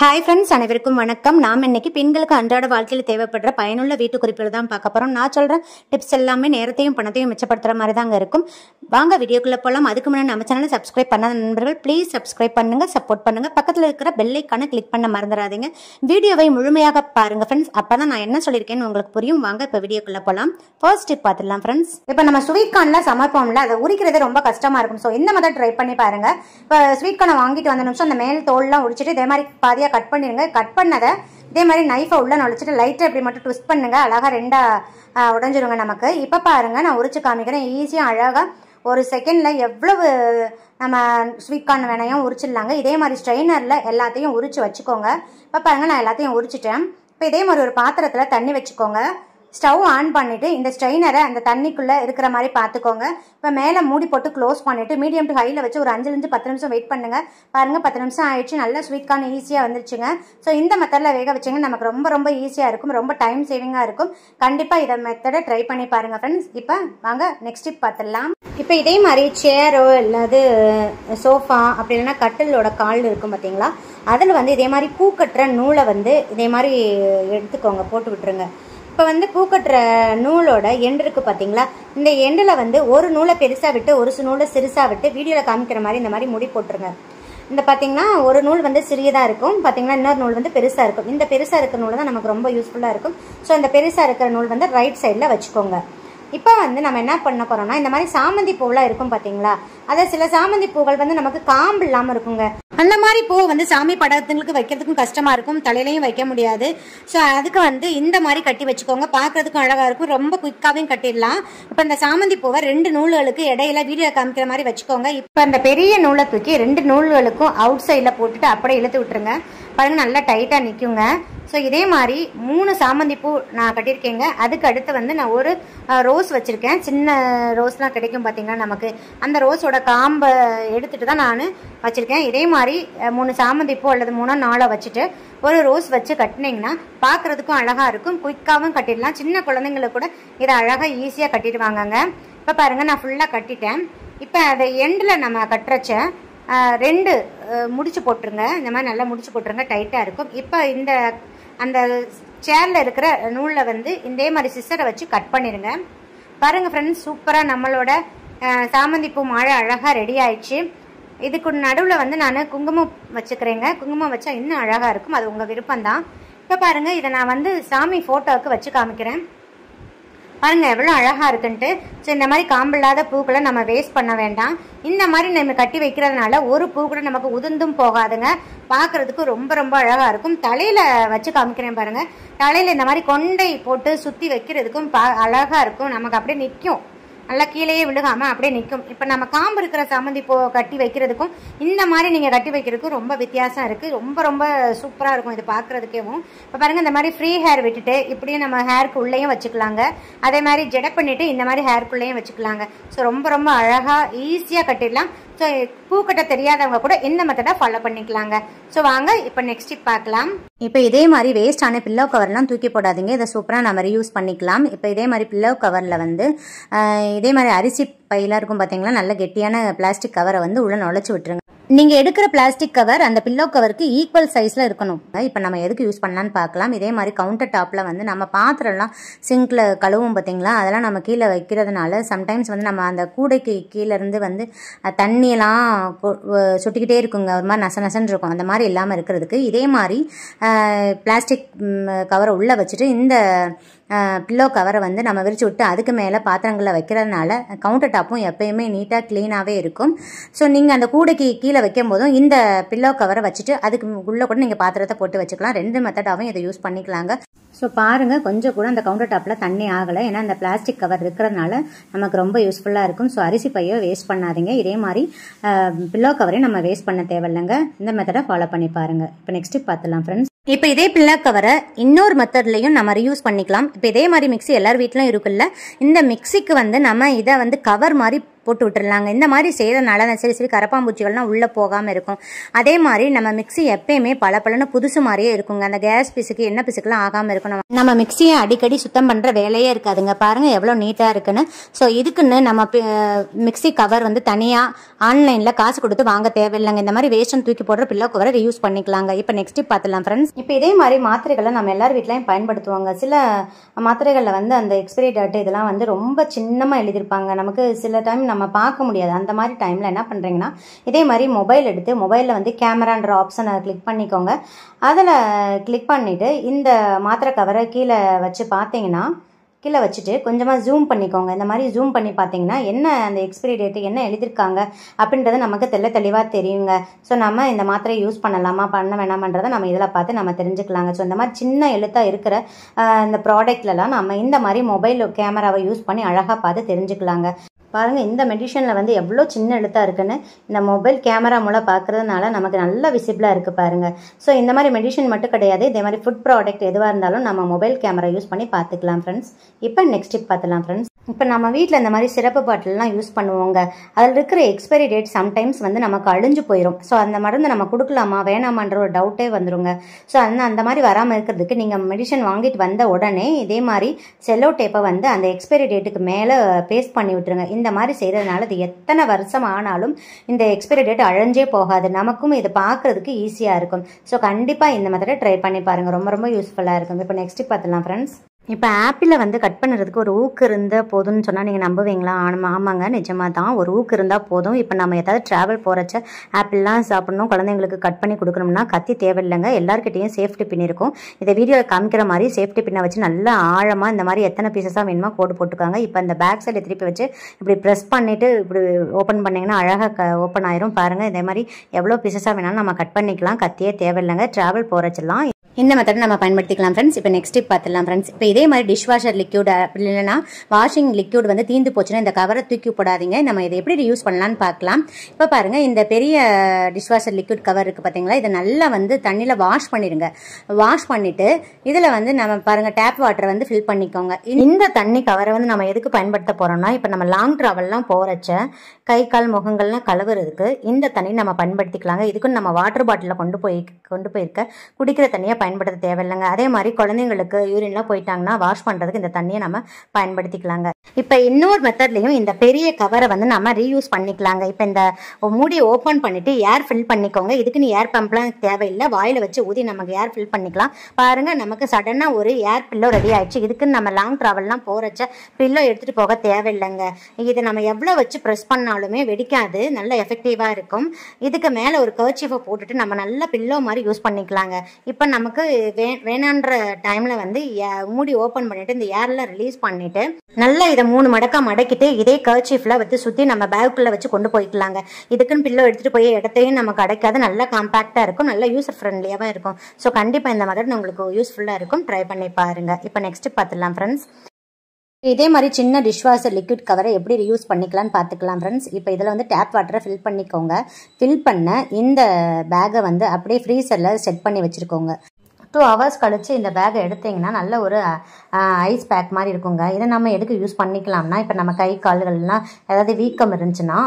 Hi friends, அனைவருக்கும் வணக்கம். நாம் இன்னைக்கு பெண்களுக்கு அன்றாட வாழ்க்கையில் தேவைப்படுற பயனுள்ள வீட்டு குறிப்புகள் தான் பார்க்க போகிறோம். நான் சொல்கிற டிப்ஸ் எல்லாமே நேரத்தையும் பணத்தையும் மிச்சப்படுத்துகிற மாதிரி தாங்க இருக்கும். வாங்க வீடியோக்குள்ளே போகலாம். அதுக்கு முன்னாடி நம்ம சேனலை சப்ஸ்கிரைப் பண்ணாத நண்பர்கள் ப்ளீஸ் சப்ஸ்கிரைப் பண்ணுங்கள், சப்போர்ட் பண்ணுங்கள். பக்கத்தில் இருக்கிற பெல் ஐக்கானை கிளிக் பண்ண மறந்துடாதீங்க. வீடியோவை முழுமையாக பாருங்கள் ஃப்ரெண்ட்ஸ், அப்போ தான் நான் என்ன சொல்லியிருக்கேன்னு உங்களுக்கு புரியும். வாங்க இப்போ வீடியோக்குள்ளே போகலாம். ஃபர்ஸ்ட் டிப் பார்த்துடலாம் ஃப்ரெண்ட்ஸ். இப்போ நம்ம ஸ்வீட் கார்னில் சமைப்போம்ல, அதை உரிக்கிறது ரொம்ப கஷ்டமாக இருக்கும். ஸோ இந்த மாதிரி ட்ரை பண்ணி பாருங்கள். இப்போ ஸ்வீட் கார்னை வாங்கிட்டு வந்த நிமிஷம் அந்த மேல் தோல்லாம் உரிச்சிட்டு இதே மாதிரி பாதியாக கட் பண்ணிடுங்க. கட் பண்ணதை இதே மாதிரி நைஃபை உள்ள நுழைச்சிட்டு லைட்டாக இப்படி மட்டும் ட்விஸ்ட் பண்ணுங்க. அழகாக ரெண்டா உடஞ்சிருங்க நமக்கு. இப்போ பாருங்க, நான் உரிச்சு காமிக்கிறேன். ஈஸியாக அழகாக ஒரு செகண்ட்ல எவ்வளவு நம்ம ஸ்வீட் கார்ன் வேணையும் உரிச்சிடலாங்க. இதே மாதிரி ஸ்ட்ரெயினர்ல எல்லாத்தையும் உரிச்சு வச்சுக்கோங்க. இப்போ பாருங்க, நான் எல்லாத்தையும் உரிச்சிட்டேன். இப்போ இதே மாதிரி ஒரு பாத்திரத்துல தண்ணி வச்சுக்கோங்க. ஸ்டவ் ஆன் பண்ணிட்டு இந்த ஸ்ட்ரெயினரை அந்த தண்ணிக்குள்ள இருக்கிற மாதிரி பார்த்துக்கோங்க. இப்போ மேலே மூடி போட்டு க்ளோஸ் பண்ணிட்டு மீடியம் டு ஹையில் வச்சு ஒரு 5-10 நிமிஷம் வெயிட் பண்ணுங்க. பாருங்க, 10 நிமிஷம் ஆயிடுச்சு. நல்ல ஸ்வீட் கார்ன் ஈஸியாக வந்துருச்சுங்க. ஸோ இந்த மெத்தடில் வேக வச்சிங்க நமக்கு ரொம்ப ரொம்ப ஈஸியாக இருக்கும், ரொம்ப டைம் சேவிங்காக இருக்கும். கண்டிப்பாக இதை மெத்தடை ட்ரை பண்ணி பாருங்க ஃப்ரெண்ட்ஸ். இப்போ வாங்க நெக்ஸ்ட் டிப் பார்த்துடலாம். இப்போ இதே மாதிரி சேரோ இல்லாது சோஃபா அப்படி இல்லைன்னா கட்டிலோட கால் இருக்கும் பார்த்தீங்களா, அதில் வந்து இதே மாதிரி பூ கட்டுற நூலை வந்து இதே மாதிரி எடுத்துக்கோங்க, போட்டு விட்டுருங்க. இப்போ வந்து பூ கட்டுற நூலோட எண்டு இருக்குது பார்த்தீங்களா, இந்த எண்டில் வந்து ஒரு நூலை பெருசாக விட்டு ஒரு நூலை சிறுசாக விட்டு வீடியோவில் காமிக்கிற மாதிரி இந்த மாதிரி முடி போட்டுருங்க. இந்த பார்த்தீங்கன்னா ஒரு நூல் வந்து சிறியதாக இருக்கும், பார்த்தீங்கன்னா இன்னொரு நூல் வந்து பெருசாக இருக்கும். இந்த பெருசாக இருக்கிற நூல் தான் நமக்கு ரொம்ப யூஸ்ஃபுல்லாக இருக்கும். ஸோ இந்த பெருசாக இருக்கிற நூல் வந்து ரைட் சைடில் வச்சுக்கோங்க. இப்போ வந்து நம்ம என்ன பண்ண போறோம்னா, இந்த மாதிரி சாமந்தி பூவெலாம் இருக்கும் பார்த்தீங்களா, அதை சில சாமந்தி பூக்கள் வந்து நமக்கு காம்பு இல்லாமல் இருக்குங்க. அந்த மாதிரி பூ வந்து சாமி படத்துங்களுக்கு வைக்கிறதுக்கும் கஷ்டமாக இருக்கும், தலையிலையும் வைக்க முடியாது. ஸோ அதுக்கு வந்து இந்த மாதிரி கட்டி வச்சுக்கோங்க. பார்க்கறதுக்கும் அழகாக இருக்கும், ரொம்ப குயிக்காகவும் கட்டிடலாம். இப்போ இந்த சாமந்தி பூவை 2 நூல்களுக்கு இடையில வீடியோ காமிக்கிற மாதிரி வச்சுக்கோங்க. இப்போ அந்த பெரிய நூலை தூக்கி 2 நூல்களுக்கும் அவுட் சைடில் போட்டுட்டு அப்படியே இழுத்து விட்டுருங்க. பாருங்க, நல்லா டைட்டாக நிற்குங்க. ஸோ இதே மாதிரி 3 சாமந்தி பூ நான் கட்டியிருக்கேங்க. அதுக்கு அடுத்து வந்து நான் ஒரு ரோஸ் வச்சுருக்கேன். சின்ன ரோஸ்லாம் கிடைக்கும் பார்த்தீங்கன்னா நமக்கு, அந்த ரோஸோட காம்பை எடுத்துகிட்டு தான் நான் வச்சுருக்கேன். இதே மாதிரி 3 சாமந்தி பூ அல்லது 3-4 வச்சுட்டு ஒரு ரோஸ் வச்சு கட்டினீங்கன்னா பார்க்குறதுக்கும் அழகாக இருக்கும், குயிக்காகவும் கட்டிடலாம். சின்ன குழந்தைங்களுக்கு கூட இதை அழகாக ஈஸியாக கட்டிடுவாங்கங்க. இப்போ பாருங்கள், நான் ஃபுல்லாக கட்டிட்டேன். இப்போ அதை எண்டில் நம்ம கட்டுறச்ச 2 முடிச்சு போட்டுருங்க. இந்த மாதிரி நல்லா முடிச்சு போட்டுருங்க, டைட்டாக இருக்கும். இப்போ இந்த அந்த சேரில் இருக்கிற நூலில் வந்து இதே மாதிரி சிசரை வச்சு கட் பண்ணிடுங்க. பாருங்கள் ஃப்ரெண்ட்ஸ், சூப்பராக நம்மளோட சாமந்தி பூ மாலை அழகாக ரெடி ஆயிடுச்சு. இதுக்கு நடுவில் வந்து நான் குங்குமம் வச்சுக்கிறேங்க. குங்குமம் வச்சா இன்னும் அழகாக இருக்கும், அது உங்கள் விருப்பம்தான். இப்போ பாருங்கள், இதை நான் வந்து சாமி ஃபோட்டோவுக்கு வச்சு காமிக்கிறேன். பாருங்க எவ்வளோ அழகாக இருக்குன்ட்டு. ஸோ இந்த மாதிரி காம்பில்லாத பூக்களை நம்ம வேஸ்ட் பண்ண வேண்டாம். இந்த மாதிரி நம்ம கட்டி வைக்கிறதுனால ஒரு பூ கூட நமக்கு உதிர்ந்தும் போகாதுங்க, பார்க்கறதுக்கு ரொம்ப ரொம்ப அழகாக இருக்கும். தலையில் வச்சு காமிக்கிறேன் பாருங்க. தலையில் இந்த மாதிரி கொண்டை போட்டு சுற்றி வைக்கிறதுக்கும் அழகாக இருக்கும், நமக்கு அப்படியே நிற்கும், நல்லா கீழேயே விழுகாமல் அப்படியே நிற்கும். இப்போ நம்ம காம்பு இருக்கிற சாமந்தி பூ கட்டி வைக்கிறதுக்கும் இந்த மாதிரி நீங்கள் கட்டி வைக்கிறதுக்கும் ரொம்ப வித்தியாசம் இருக்குது, ரொம்ப ரொம்ப சூப்பராக இருக்கும் இது பார்க்குறதுக்கேவும். இப்போ பாருங்கள், இந்த மாதிரி ஃப்ரீ ஹேர் விட்டுட்டு இப்படியும் நம்ம ஹேருக்கு உள்ளேயும் வச்சுக்கலாங்க. அதே மாதிரி ஜடை பண்ணிவிட்டு இந்த மாதிரி ஹேருக்குள்ளேயும் வச்சுக்கலாங்க. ஸோ ரொம்ப ரொம்ப அழகாக ஈஸியாக கட்டிடலாம். ஸோ பூக்கட்ட தெரியாதவங்க கூட இந்த மெத்தடை ஃபாலோ பண்ணிக்கலாங்க. ஸோ வாங்க இப்போ நெக்ஸ்ட் டிப் பார்க்கலாம். இப்போ இதே மாதிரி வேஸ்டான பில்லோ கவர்லாம் தூக்கி போடாதீங்க, இதை சூப்பராக நம்ம ரீயூஸ் பண்ணிக்கலாம். இப்போ இதே மாதிரி பில்லோ கவரில் வந்து இதே மாதிரி அரிசி பையெல்லாம் இருக்கும் பார்த்தீங்களா, நல்ல கெட்டியான பிளாஸ்டிக் கவரை வந்து உள்ள நுழைச்சி விட்டுருங்க. நீங்கள் எடுக்கிற பிளாஸ்டிக் கவர் அந்த பில்லோ கவருக்கு ஈக்குவல் சைஸில் இருக்கணும். இப்போ நம்ம எதுக்கு யூஸ் பண்ணலான்னு பார்க்கலாம். இதே மாதிரி கவுண்டர் டாப்பில் வந்து நம்ம பாத்திரம்லாம் சிங்கில் கழுவும் பார்த்தீங்களா, அதெல்லாம் நம்ம கீழே வைக்கிறதுனால சம்டைம்ஸ் வந்து நம்ம அந்த கூடைக்கு கீழேருந்து வந்து தண்ணியெல்லாம் சுட்டிக்கிட்டே இருக்குங்க, ஒரு மாதிரி நசன்னு இருக்கும். அந்த மாதிரி இல்லாமல் இருக்கிறதுக்கு இதே மாதிரி பிளாஸ்டிக் கவரை உள்ளே வச்சுட்டு இந்த பில்லோ கவரை வந்து நம்ம விரிச்சு விட்டு அதுக்கு மேலே பாத்திரங்களை வைக்கிறதுனால கவுண்டர் டாப்பும் எப்பயுமே நீட்டாக க்ளீனாகவே இருக்கும். ஸோ நீங்கள் அந்த கூடைக்கு கீழே வைக்கும் போதும் இந்த பில்லோ கவரை வச்சுட்டு அதுக்கு உள்ளே கூட நீங்கள் பாத்திரத்தை போட்டு வச்சுக்கலாம். 2 மெத்தடாகவும் இதை யூஸ் பண்ணிக்கலாங்க. ஸோ பாருங்கள், கொஞ்சம் கூட அந்த கவுண்டர் டாப்பில் தண்ணி ஆகலை, ஏன்னா அந்த பிளாஸ்டிக் கவர் இருக்கிறதுனால நமக்கு ரொம்ப யூஸ்ஃபுல்லாக இருக்கும். ஸோ அரிசி பையோ வேஸ்ட் பண்ணாதீங்க. இதே மாதிரி பில்லோ கவரையும் நம்ம வேஸ்ட் பண்ண தேவையில்லைங்க. இந்த மெத்தடை ஃபாலோ பண்ணி பாருங்கள். இப்போ நெக்ஸ்ட் பார்த்துலாம் ஃப்ரெண்ட்ஸ். இப்போ இதே பில்லோ கவரை இன்னொரு மெத்தட்லையும் நம்ம ரீயூஸ் பண்ணிக்கலாம். இப்போ இதே மாதிரி மிக்சி எல்லார் வீட்டிலும் இருக்குல்ல, இந்த மிக்சிக்கு வந்து நம்ம இதை வந்து கவர் மாதிரி போட்டு விட்டுறலாங்க. இந்த மாதிரி செய்கிறதுனால சரி சரி கரப்பாம்பூச்சிகள்லாம் உள்ளே போகாமல் இருக்கும். அதே மாதிரி நம்ம மிக்ஸி எப்பயுமே பளபளன்னு புதுசு மாதிரியே இருக்குங்க. அந்த கேஸ் பிசுக்கு எண்ணெய் பிசுக்குலாம் ஆகாமல் இருக்கும். நம்ம மிக்ஸியை அடிக்கடி சுத்தம் பண்ணுற வேலையே இருக்காதுங்க. பாருங்கள் எவ்வளோ நீட்டாக இருக்குன்னு. ஸோ இதுக்குன்னு நம்ம மிக்ஸி கவர் வந்து தனியாக ஆன்லைனில் காசு கொடுத்து வாங்க தேவையில்லைங்க. இந்த மாதிரி வேஸ்ட்னு தூக்கி போடுற பில்லோ கவரை ரியூஸ் பண்ணிக்கலாங்க. இப்போ நெக்ஸ்ட் பார்த்துலாம் ஃப்ரெண்ட்ஸ். இப்போ இதே மாதிரி மாத்திரைகளை நம்ம எல்லார் வீட்லையும் பயன்படுத்துவாங்க. சில மாத்திரைகளில் வந்து அந்த எக்ஸ்பைரி டேட் இதெல்லாம் வந்து ரொம்ப சின்னமாக எழுதியிருப்பாங்க. நமக்கு சில டைம் நம்ம பார்க்க முடியாது. அந்த மாதிரி டைமில் என்ன பண்ணுறீங்கன்னா இதே மாதிரி மொபைல் எடுத்து மொபைலில் வந்து கேமரான்ற ஆப்ஷனை கிளிக் பண்ணிக்கோங்க. அதில் கிளிக் பண்ணிவிட்டு இந்த மாத்திரை கவரை கீழே வச்சு பார்த்தீங்கன்னா கீழே வச்சுட்டு கொஞ்சமாக ஜூம் பண்ணிக்கோங்க. இந்த மாதிரி ஜூம் பண்ணி பார்த்தீங்கன்னா என்ன அந்த எக்ஸ்பைரி டேட்டு என்ன எழுதியிருக்காங்க அப்படின்றது நமக்கு தெளிவாக தெரியுங்க. ஸோ நம்ம இந்த மாத்திரையை யூஸ் பண்ணலாமா பண்ண வேணாமன்றதை நம்ம இதில் பார்த்து நம்ம தெரிஞ்சுக்கலாங்க. ஸோ இந்த மாதிரி சின்ன எழுத்தாக இருக்கிற இந்த ப்ராடக்ட்லலாம் நம்ம இந்த மாதிரி மொபைல் கேமராவை யூஸ் பண்ணி அழகாக பார்த்து தெரிஞ்சுக்கலாங்க. பாருங்கள் இந்த மெடிஷனில் வந்து எவ்வளோ சின்ன எழுத்தாக இருக்குன்னு இந்த மொபைல் கேமரா மூலம் பார்க்குறதுனால நமக்கு நல்லா விசிபிளாக இருக்குது பாருங்கள். ஸோ இந்த மாதிரி மெடிஷன் மட்டும் கிடையாது, இதே மாதிரி ஃபுட் ப்ராடக்ட் எதுவாக இருந்தாலும் நம்ம மொபைல் கேமரா யூஸ் பண்ணி பார்த்துக்கலாம் ஃப்ரெண்ட்ஸ். இப்போ நெக்ஸ்ட் டிப் பார்த்துலாம் ஃப்ரெண்ட்ஸ். இப்போ நம்ம வீட்டில் இந்த மாதிரி சிறப்பு பாட்டில்லாம் யூஸ் பண்ணுவோங்க. அதில் இருக்கிற எக்ஸ்பைரி டேட் சம்டைம்ஸ் வந்து நமக்கு அழிஞ்சு போயிடும். ஸோ அந்த மருந்து நம்ம கொடுக்கலாமா வேணாமான்ற ஒரு டவுட்டே வந்துருங்க. ஸோ அந்த மாதிரி வராமல் இருக்கிறதுக்கு நீங்கள் மெடிசன் வாங்கிட்டு வந்த உடனே இதே மாதிரி செல்லோ டேப்பை வந்து அந்த எக்ஸ்பைரி டேட்டுக்கு மேலே பேஸ்ட் பண்ணி விட்டுருங்க. இந்த மாதிரி செய்கிறதுனால இது எத்தனை வருஷம் ஆனாலும் இந்த எக்ஸ்பைரி டேட் அழிஞ்சே போகாது. நமக்கும் இது பார்க்குறதுக்கு ஈஸியாக இருக்கும். ஸோ கண்டிப்பாக இந்த மெத்தடை ட்ரை பண்ணி பாருங்கள். ரொம்ப ரொம்ப யூஸ்ஃபுல்லாக இருக்கும். இப்போ நெக்ஸ்ட் பார்த்துலாம் ஃப்ரெண்ட்ஸ். இப்போ ஆப்பிளில் வந்து கட் பண்ணுறதுக்கு ஒரு ஊக்கு இருந்தால் போதும்னு சொன்னால் நீங்கள் நம்புவீங்களா? ஆமாங்க, நிஜமாக தான். ஒரு ஊக்கு இருந்தால் போதும். இப்போ நம்ம ஏதாவது ட்ராவல் போகிறச்ச ஆப்பிள்லாம் சாப்பிட்ணும், குழந்தைங்களுக்கு கட் பண்ணி கொடுக்கணும்னா கத்தி தேவையில்லைங்க. எல்லாருக்கிட்டையும் சேஃப்டி பின் இருக்கும். இதை வீடியோவில் காமிக்கிற மாதிரி சேஃப்டி பின்னை வச்சு நல்லா ஆழமாக இந்த மாதிரி எத்தனை பீசஸாக வேணுமோ கோடு போட்டுக்காங்க. இப்போ இந்த பேக் சைடில் திருப்பி வச்சு இப்படி ப்ரெஸ் பண்ணிவிட்டு இப்படி ஓப்பன் பண்ணிங்கன்னா அழகாக ஓப்பன் ஆயிரும். பாருங்கள் இதே மாதிரி எவ்வளோ பீசஸாக வேணாலும் நம்ம கட் பண்ணிக்கலாம். கத்தியே தேவையில்லைங்க. ட்ராவல் போகிறச்செல்லாம் இந்த மெத்தட் நம்ம பயன்படுத்திக்கலாம் ஃப்ரெண்ட்ஸ். இப்போ நெக்ஸ்ட் டிப் பார்த்துலாம் ஃப்ரெண்ட்ஸ். இப்போ இதே மாதிரி டிஷ் வாஷர் லிக்யூட் அப்படி இல்லைன்னா வாஷிங் லிக்யூட் வந்து தீந்து போச்சுன்னா இந்த கவரை தூக்கி போடாதீங்க. நம்ம இதை எப்படி யூஸ் பண்ணலான்னு பார்க்கலாம். இப்போ பாருங்கள் இந்த பெரிய டிஷ் வாஷர் லிக்யூட் கவர் இருக்குது பார்த்தீங்களா? இதை நல்லா வந்து தண்ணியில் வாஷ் பண்ணிடுங்க. வாஷ் பண்ணிவிட்டு இதில் வந்து நம்ம பாருங்கள் டேப் வாட்டரை வந்து ஃபில் பண்ணிக்கோங்க. இந்த தண்ணி கவரை வந்து நம்ம எதுக்கு பயன்படுத்த போகிறோம்னா இப்போ நம்ம லாங் ட்ராவல்லாம் போகிறச்ச கை கால் முகங்கள்லாம் கழுவுறதுக்கு இந்த தண்ணி நம்ம பயன்படுத்திக்கலாங்க. இதுக்கு நம்ம வாட்டர் பாட்டிலில் கொண்டு போயிருக்க குடிக்கிற தண்ணியை பயன்படுத்த தேவையில்லைங்க. அதே மாதிரி குழந்தைங்களுக்கு யூரின்லாம் போயிட்டாங்கன்னா வாஷ் பண்ணுறதுக்கு இந்த தண்ணியை நம்ம பயன்படுத்திக்கலாங்க. இப்போ இன்னொரு மெத்தட்லையும் இந்த பெரிய கவரை வந்து நம்ம ரீயூஸ் பண்ணிக்கலாங்க. இப்போ இந்த மூடியை ஓப்பன் பண்ணிட்டு ஏர் ஃபில் பண்ணிக்கோங்க. இதுக்குன்னு ஏர் பம்ப்லாம் தேவையில்லை. வாயில் வச்சு ஊதி நமக்கு ஏர் ஃபில் பண்ணிக்கலாம். பாருங்கள் நமக்கு சடனாக ஒரு ஏர் பில்லோ ரெடி ஆயிடுச்சு. இதுக்குன்னு நம்ம லாங் ட்ராவல்லாம் போகிறச்ச பில்லோ எடுத்துகிட்டு போக தேவையில்லைங்க. இது நம்ம எவ்வளோ வச்சு ப்ரெஸ் பண்ணாலுமே வெடிக்காது, நல்ல எஃபெக்டிவாக இருக்கும். இதுக்கு மேலே ஒரு கர்ச்சீஃபை போட்டுட்டு நம்ம நல்ல பில்லோ மாதிரி யூஸ் பண்ணிக்கலாங்க. இப்போ நமக்கு வேணான்ற டைம்ல வந்து மூடி ஓப்பன் பண்ணிட்டு இந்த ஏர்ல ரிலீஸ் பண்ணிட்டு நல்லா இதை 3 மடக்கா மடக்கிட்டு இதே கர்ச்சீஃப்ல வச்சு சுத்தி நம்ம பேக்குள்ள வச்சு கொண்டு போய்க்கலாங்க. இதுக்குன்னு பில்லோ எடுத்துட்டு போய் இடத்தையும் நமக்கு அடைக்காது, நல்லா காம்பாக்டா இருக்கும், நல்லா யூசர் ஃப்ரெண்ட்லியாவும் இருக்கும். ஸோ கண்டிப்பா இந்த மெத்தட் உங்களுக்கு யூஸ்ஃபுல்லா இருக்கும். ட்ரை பண்ணி பாருங்க. இப்போ நெக்ஸ்ட் பார்த்துலாம் ஃப்ரெண்ட்ஸ். இதே மாதிரி சின்ன டிஷ்வாஷர் லிக்விட் கவரை எப்படி யூஸ் பண்ணிக்கலாம்னு பார்த்துக்கலாம் ஃப்ரெண்ட்ஸ். இப்போ இதில் வந்து டேப் வாட்டரை ஃபில் பண்ணிக்கோங்க. ஃபில் பண்ண இந்த பேக்கை வந்து அப்படியே ஃப்ரீசரில் செட் பண்ணி வச்சுருக்கோங்க. 2 hours கழிச்சு இந்த பேக்கை எடுத்தீங்கன்னா நல்ல ஒரு ஐஸ் பேக் மாதிரி இருக்குங்க. இதை நம்ம எதுக்கு யூஸ் பண்ணிக்கலாம்னா இப்போ நம்ம கை கால்கள்லாம் ஏதாவது வீக்கம் இருந்துச்சுன்னா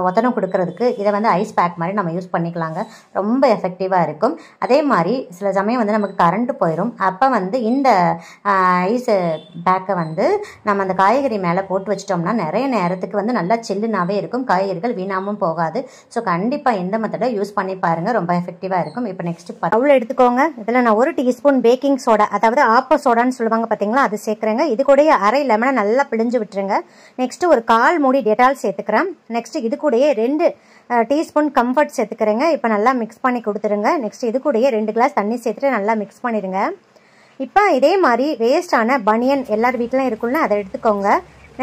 ஒத்தனம் கொடுக்கறதுக்கு இதை வந்து ஐஸ் பேக் மாதிரி நம்ம யூஸ் பண்ணிக்கலாங்க. ரொம்ப எஃபெக்டிவாக இருக்கும். அதே மாதிரி சில சமயம் வந்து நமக்கு கரண்ட் போயிடும். அப்போ வந்து இந்த ஐஸ் பேக்கை வந்து நம்ம அந்த காய்கறி மேலே போட்டு வச்சிட்டோம்னா நிறைய நேரத்துக்கு வந்து நல்லா சில்லுனாவே இருக்கும், காய்கறிகள் வீணாமல் போகாது. ஸோ கண்டிப்பாக இந்த மெத்தடை யூஸ் பண்ணி பாருங்கள், ரொம்ப எஃபெக்டிவாக இருக்கும். இப்போ நெக்ஸ்ட் பவுல் எடுத்துக்கோங்க. இதில் நான் 1 டீஸ்பூன் பேக்கிங் சோடா, அதாவது ஆப்ப சோடான்னு சொல்லுவாங்க பார்த்தீங்களா, அது சேர்க்குறேங்க. இது கூட அரை லெமனை நல்லா பிழிஞ்சு விட்டுருங்க. நெக்ஸ்ட் ஒரு 1/4 மூடி டெட்டால் சேர்த்துக்கிறேன். நெக்ஸ்ட் இது கூட 2 டீஸ்பூன் கம்ஃபர்ட் சேர்த்துக்கிறேங்க. இப்போ நல்லா மிக்ஸ் பண்ணி கொடுத்துருங்க. நெக்ஸ்ட் இது கூட 2 கிளாஸ் தண்ணி சேர்த்துட்டு நல்லா மிக்ஸ் பண்ணிடுங்க. இப்போ இதே மாதிரி வேஸ்டான பனியன் எல்லார் வீட்டிலும் இருக்குல்ல, அதை எடுத்துக்கோங்க.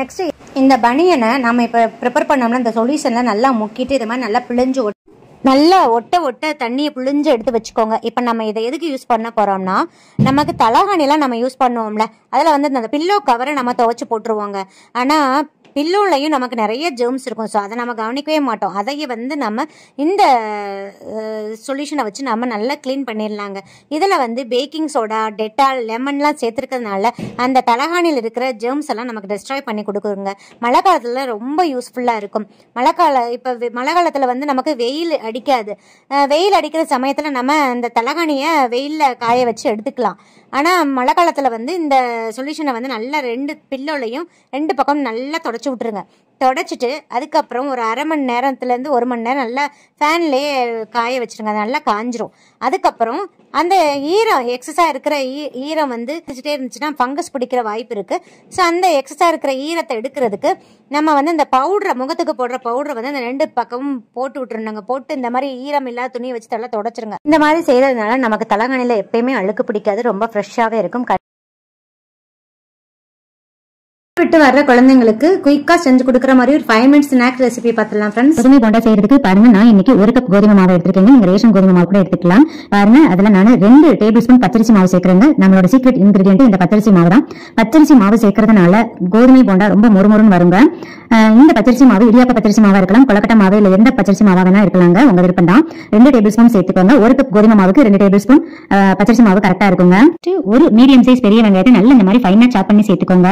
நெக்ஸ்ட் இந்த பனியனை நம்ம இப்போ ப்ரிப்பேர் பண்ணோம்னா இந்த சொல்யூஷனில் நல்லா முக்கிட்டு இது மாதிரி நல்லா பிழிஞ்சு நல்லா ஒட்ட தண்ணியை புழிஞ்சு எடுத்து வச்சுக்கோங்க. இப்போ நம்ம இதை எதுக்கு யூஸ் பண்ண போகிறோம்னா நமக்கு தலகாணிலாம் நம்ம யூஸ் பண்ணுவோம்ல, அதில் வந்து அந்த பில்லோ கவரை நம்ம துவைச்சி போட்டுருவோங்க. ஆனால் பில்லோலையும் நமக்கு நிறைய ஜெர்ம்ஸ் இருக்கும். ஸோ அதை நம்ம கவனிக்கவே மாட்டோம். அதையே வந்து நம்ம இந்த சொல்யூஷனை வச்சு நம்ம நல்லா க்ளீன் பண்ணிடலாங்க. இதில் வந்து பேக்கிங் சோடா, டெட்டால், லெமன்லாம் சேர்த்துருக்கிறதுனால அந்த தலகாணியில் இருக்கிற ஜெர்ம்ஸ் எல்லாம் நமக்கு டெஸ்ட்ராய் பண்ணி கொடுக்குங்க. மழை காலத்தில் ரொம்ப யூஸ்ஃபுல்லாக இருக்கும். இப்போ மழை காலத்தில் வந்து நமக்கு வெயில் அடிக்காது. வெயில் அடிக்கிற சமயத்தில் நம்ம அந்த தலகாணியை வெயிலில் காய வச்சு எடுத்துக்கலாம். ஆனால் மழை காலத்தில் வந்து இந்த சொல்யூஷனை வந்து நல்லா 2 பில்லோலையும் 2 பக்கம் நல்லா தொடச்சி விட்டுருங்க. தொடச்சிட்டு அதுக்கப்புறம் ஒரு அரை மணி நேரத்துலேருந்து 1 மணி நேரம் நல்லா ஃபேன்லேயே காய வச்சுருங்க. அது நல்லா காஞ்சிரும். அதுக்கப்புறம் அந்த ஈரம் எக்ஸஸாக இருக்கிற ஈரம் வந்து வச்சுட்டே இருந்துச்சுன்னா ஃபங்கஸ் பிடிக்கிற வாய்ப்பு இருக்குது. ஸோ அந்த எக்ஸஸாக இருக்கிற ஈரத்தை எடுக்கிறதுக்கு நம்ம வந்து இந்த பவுடரை, முகத்துக்கு போடுற பவுடரை வந்து அந்த 2 பக்கமும் போட்டு விட்டுருந்தாங்க. போட்டு இந்த மாதிரி ஈரம் இல்லாத துணியை வச்சு தலை தொடச்சிருங்க. இந்த மாதிரி செய்கிறதுனால நமக்கு தலகாணியில் எப்பயுமே அழுக்கு பிடிக்காது, ரொம்ப ஃப்ரெஷ்ஷாகவே இருக்கும். விட்டு வர்ற குழந்தைங்களுக்கு குயிக்கா செஞ்சு கொடுக்குற மாதிரி ஒரு 5 மினிட்ஸ் ஸ்நாக் ரெசிபி பார்த்துலாம் ஃப்ரெண்ட்ஸ். கோதுமை போண்டா செய்யறதுக்கு பாருங்க, நான் இன்னைக்கு 1 கப் கோதுமை மாவு எடுத்துருக்கேன். நீங்க ரேஷன் கோதுமை மாவு கூட எடுத்துக்கலாம். பாருங்க, அதுல நான் 2 டேபிள் ஸ்பூன் பச்சரிசி மாவு சேர்க்கிறேங்க. நம்மளோட சீக்ரெட் இன்கிரிடியன்ட் இந்த பச்சரிசி மாவு தான். பச்சரிசி மாவு சேர்க்கறதுனால கோதுமை போண்டா ரொம்ப மொறுமொறுன்னு வருங்க. இந்த பச்சரிசி மாவு இடியாப்ப பச்சரிசி மாவா இருக்கலாம், கொலக்கட்டை மாவு, இல்ல எந்த பச்சரிசி மாவா வேணா இருக்கலாங்க, உங்க விருப்பம் தான். 2 டேபிள் ஸ்பூன் சேர்த்துக்கோங்க. 1 கப் கோதுமை மாவுக்கு 2 டேபிள் ஸ்பூன் பச்சரிசி மாவு கரெக்டா இருக்குங்க. ஒரு மீடியம் சைஸ் பெரிய வெங்காயத்தை நல்ல இந்த மாதிரி ஃபைனா சாப் பண்ணி சேர்த்துக்கோங்க.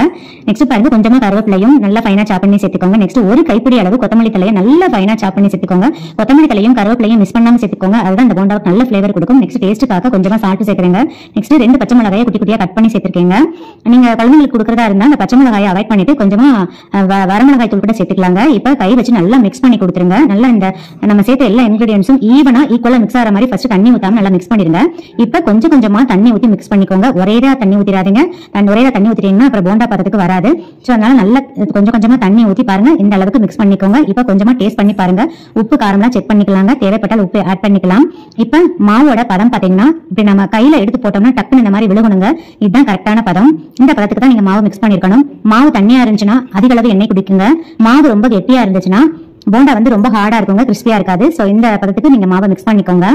நெக்ஸ்ட் பாருங்க, கொஞ்சமா கருவேப்பிலையும் நல்லா ஃபைனா சாப் பண்ணி சேர்த்துக்கோங்க. நெக்ஸ்ட் 1 கைப்பிடி அளவு கொத்தமல்லி தலையை நல்லா ஃபைனா சாப் பண்ணி சேர்த்துக்கோங்க. கொத்தமல்லி தலையும் கருவேப்பிலையும் மிஸ் பண்ணாம சேர்த்துக்கோங்க. அதுதான் இந்த போண்டாவுக்கு நல்ல ஃபிளேவர் கொடுக்கும். நெக்ஸ்ட் டேஸ்ட்டுக்காக கொஞ்சமா சால்ட் சேர்க்குறேங்க. நெக்ஸ்ட் 2 பச்சை மிளகாயை குட்டி குட்டியா கட் பண்ணி சேர்த்துருக்கீங்க. நீங்க குழந்தைங்களுக்கு கொடுக்கறதா இருந்தா அந்த பச்சை மிளகாயை அவாய்ட் பண்ணிட்டு கொஞ்சமா வரமிளகாய் தூள் கூட சேர்த்துக்கலாங்க. இப்ப கை வச்சு நல்லா மிக்ஸ் பண்ணி கொடுத்துருங்க. நல்லா இந்த நம்ம சேர்த்த எல்லா இன்கிரிடியன்ஸும் ஈக்குவலா மிக்ஸ் ஆகிற மாதிரி ஃபர்ஸ்ட் தண்ணி ஊத்தாம நல்லா மிக்ஸ் பண்ணிருங்க. இப்ப கொஞ்சம் கொஞ்சமா தண்ணி ஊத்தி மிக்ஸ் பண்ணிக்கோங்க. ஒரேதா தண்ணி ஊத்திராதீங்க. ஒரேதா தண்ணி ஊத்திட்டீங்கன்னா அப்புறம் போண்டா பதத்துக்கு வராது. சோ அதனால நல்லா கொஞ்சம் கொஞ்சமா தண்ணி ஊத்தி பாருங்க, இந்த அளவுக்கு மிக்ஸ் பண்ணிக்கோங்க. இப்ப கொஞ்சமா டேஸ்ட் பண்ணி பாருங்க. உப்பு காரம்லாம் செக் பண்ணிக்கலாங்க. தேவைப்பட்டால் உப்பு ஆட் பண்ணிக்கலாம். இப்ப மாவோட பதம் பாத்தீங்கன்னா இப்படி நம்ம கையில எடுத்து போட்டோம்னா டக்குன்னு இந்த மாதிரி விழுகணுங்க. இதுதான் கரெக்டான பதம். இந்த பதத்துக்கு தான் நீங்க மாவு மிக்ஸ் பண்ணிருக்கணும். மாவு தண்ணியா இருந்துச்சுன்னா அதிக அளவு எண்ணெய் குடிக்குங்க. மாவு ரொம்ப கெட்டியா இருந்துச்சுன்னா போண்டா வந்து ரொம்ப ஹார்டா இருக்குங்க, கிறிஸ்பியா இருக்காது. சோ இந்த பதத்துக்கு நீங்க மாவு மிக்ஸ் பண்ணிக்கோங்க.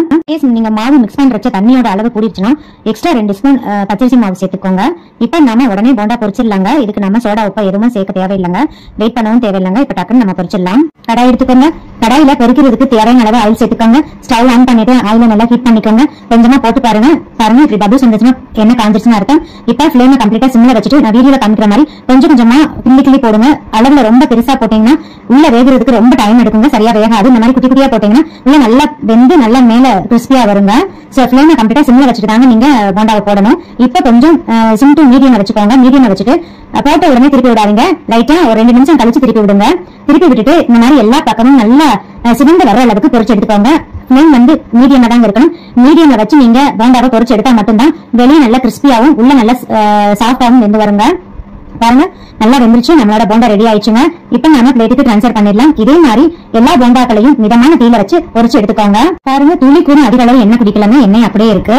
நீங்க மாவு மிக்ஸ் பண்றச்ச தண்ணியோட அளவு கூடிடுச்சுன்னா எக்ஸ்ட்ரா 2 ஸ்பூன் பச்சரிசி மாவு சேர்த்துக்கோங்க. இப்ப நம்ம உடனே போண்டா பொரிச்சிடலாங்க. இதுக்கு நம்ம சோடா உப்பா எதுவும் சேர்க்க தேவையில்லைங்க, வெயிட் பண்ணவும் தேவையில்லைங்க. இப்ப டக்குன்னு நம்ம பொரிச்சிடலாம். கடாய் எடுத்துக்கோங்க. கடாயில பொரிக்கிறதுக்கு தேவையான அளவு ஆயில் சேர்த்துக்கோங்க. ஸ்டவ் ஆன் பண்ணிட்டு ஆயில நல்லா ஹீட் பண்ணிக்கோங்க. கொஞ்சமா போட்டு பாருங்க. இப்படி பபிள்ஸ் வந்துச்சுன்னா என்ன காஞ்சிருச்சுன்னு அர்த்தம். இப்ப ஃபிளேமை கம்ப்ளீட்டா சிம்ல வச்சுட்டு நான் வீடியோல காமிக்கிற மாதிரி கொஞ்சம் கொஞ்சமா கிள்ளி போடுங்க. அளவுல ரொம்ப பெருசா போட்டீங்கன்னா உள்ள வேகிறதுக்கு ரொம்ப டைம் எடுக்குங்க, சரியா வேகாது. இந்த மாதிரி குட்டி குட்டியா போட்டீங்கன்னா உள்ள நல்லா வெந்து நல்லா மேல கிறிஸ்பியா வருங்க. சோ ஃபிளேமை கம்ப்ளீட்டா சிம்ல வச்சுட்டு தாங்க நீங்க போண்டாவை போடணும். இப்ப கொஞ்சம் சிம் டு மீடியம்ல வச்சுக்கோங்க. மீடியம்ல வச்சுட்டு போட்ட உடனே திருப்பி விடாதீங்க. லைட்டா ஒரு 2 நிமிஷம் கழிச்சு திருப்பி விடுங்க. திருப்பி விட்டுட்டு இந்த மாதிரி எல்லா பக்கமும் நல்லா சிவந்து வர அளவுக்கு பொரிச்சு எடுத்துக்கோங்க. ஃப்ளேம் வந்து மீடியம்ல தாங்க இருக்கணும். மீடியம்ல வச்சு நீங்க போண்டாவை பொரிச்சு எடுத்தா மட்டும்தான் வெளியே நல்லா கிறிஸ்பியாவும் உள்ள நல்லா சாஃப்டாவும் வெந்து வருங்க. பாருங்க, நல்லா வெந்துருச்சு. நம்மளோட போண்டா ரெடி ஆயிடுச்சுங்க. இப்ப நம்ம பிளேட்டுக்கு ட்ரான்ஸ்ஃபர் பண்ணிடலாம். இதே மாதிரி எல்லா போண்டாக்களையும் மிதமான தீயில வச்சு பொரிச்சு எடுத்துக்கோங்க. பாருங்க, துளி கூட அதிக அளவு எண்ணெய் குடிக்கலாங்க. எண்ணெய் அப்படியே இருக்கு.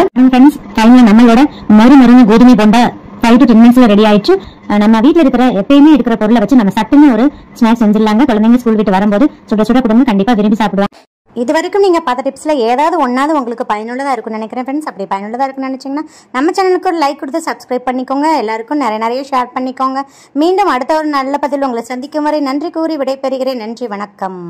நம்மளோட மறுமருங்க கோதுமை போண்டா 5 to 10 மினிட்ஸ்ல ரெடி ஆயிடுச்சு. நம்ம வீட்டுல இருக்கிற எப்பயுமே இருக்கிற பொருளை வச்சு நம்ம சட்டுன்னு ஒரு ஸ்நாக்ஸ் செஞ்சிடலாங்க. குழந்தைங்க ஸ்கூல் விட்டு வரும்போது சுட சுட கொடுங்க, கண்டிப்பா விரும்பி சாப்பிடுவாங்க. இது வரைக்கும் நீங்கள் பார்த்த டிப்ஸில் ஏதாவது ஒன்றாவது உங்களுக்கு பயனுள்ளதாக இருக்கும்னு நினைக்கிறேன் ஃப்ரெண்ட்ஸ். அப்படி பயனுள்ளதாக இருக்குன்னு நினச்சிங்கன்னா நம்ம சேனலுக்கு ஒரு லைக் கொடுத்து சப்ஸ்கிரைப் பண்ணிக்கோங்க. எல்லாருக்கும் நிறைய ஷேர் பண்ணிக்கோங்க. மீண்டும் அடுத்த ஒரு நல்ல பதில் உங்களை சந்திக்கும் வரை நன்றி கூறி விடைபெறுகிறேன். நன்றி, வணக்கம்.